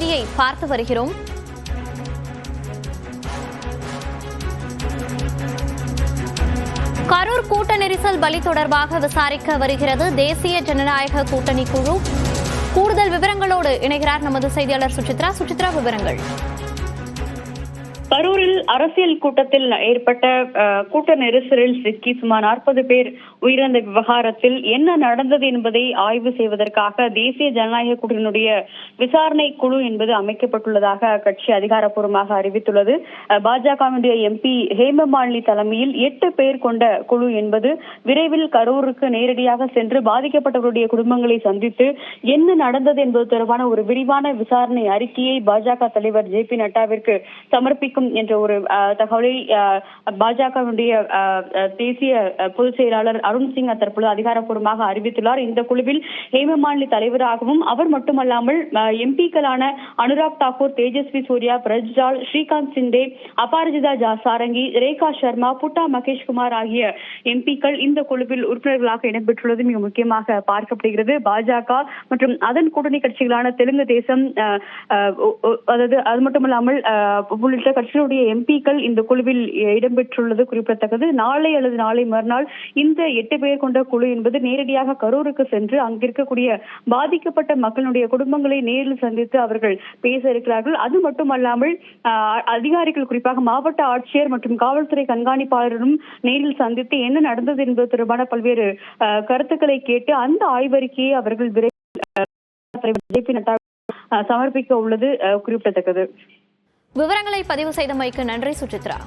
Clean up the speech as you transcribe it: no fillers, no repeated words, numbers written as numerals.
செய்தியை பார்த்து வருகிறோம். கரூர் கூட்ட நெரிசல் பலி தொடர்பாக விசாரிக்க வருகிறது தேசிய ஜனநாயக கூட்டணி குழு. கூடுதல் விவரங்களோடு இணைகிறார் நமது செய்தியாளர் சுசித்ரா. சுசித்ரா, விவரங்கள். கரூரில் அரசியல் கூட்டத்தில் ஏற்பட்ட கூட்ட நெரிசலில் சிக்கி சுமார் 40 பேர் உயிரிழந்த விவகாரத்தில் என்ன நடந்தது என்பதை ஆய்வு செய்வதற்காக தேசிய ஜனநாயக கூட்டணியுடைய விசாரணை குழு என்பது அமைக்கப்பட்டுள்ளதாக அக்கட்சி அதிகாரப்பூர்வமாக அறிவித்துள்ளது. பாஜகவினுடைய எம்பி ஹேமமாலினி தலைமையில் 8 பேர் கொண்ட குழு என்பது விரைவில் கரூருக்கு நேரடியாக சென்று பாதிக்கப்பட்டவருடைய குடும்பங்களை சந்தித்து என்ன நடந்தது என்பது தொடர்பான ஒரு விரிவான விசாரணை அறிக்கையை பாஜக தலைவர் JP நட்டாவிற்கு சமர்ப்பிக்கும் என்ற ஒரு தகவலை பாஜகவினுடைய தேசிய பொதுச் செயலாளர் அருண் சிங் தற்பொழுது அதிகாரப்பூர்வமாக அறிவித்துள்ளார். இந்த குழுவில் ஹேமமாலினி தலைவராகவும் அவர் மட்டுமல்லாமல் எம்பிக்களான அனுராக் தாக்கூர், தேஜஸ்வி சூர்யா, பிரஜ்லால், ஸ்ரீகாந்த் சிண்டே, அபாரஜிதா சாரங்கி, ரேகா சர்மா, புட்டா மகேஷ்குமார் ஆகிய எம்பிக்கள் இந்த குழுவில் உறுப்பினர்களாக இடம்பெற்றுள்ளது மிக முக்கியமாக பார்க்கப்படுகிறது. பாஜக மற்றும் அதன் கூட்டணி கட்சிகளான தெலுங்கு தேசம், அதாவது அது மட்டுமல்லாமல் உள்ளிட்ட கட்சிகளுடைய எம்பிக்கள் இந்த குழுவில் இடம்பெற்றுள்ளது குறிப்பிடத்தக்கது. நாளை அல்லது நாளை மறுநாள் இந்த 8 பேர் கொண்ட குழு என்பது நேரடியாக கரூருக்கு சென்று அங்கிருக்கக்கூடிய பாதிக்கப்பட்ட மக்களுடைய குடும்பங்களை நேரில் சந்தித்து அவர்கள் பேச இருக்கிறார்கள். அது மட்டுமல்லாமல் அதிகாரிகள், குறிப்பாக மாவட்ட ஆட்சியர் மற்றும் காவல்துறை கண்காணிப்பாளரும் நேரில் சந்தித்து என்ன நடந்தது என்பது தொடர்பான பல்வேறு கருத்துக்களை கேட்டு அந்த ஆய்வறிக்கையை அவர்கள் விரைவில் JP நட்டா சமர்ப்பிக்க உள்ளது குறிப்பிடத்தக்கது. விவரங்களை பதிவு செய்தமைக்கு நன்றி சுசித்ரா.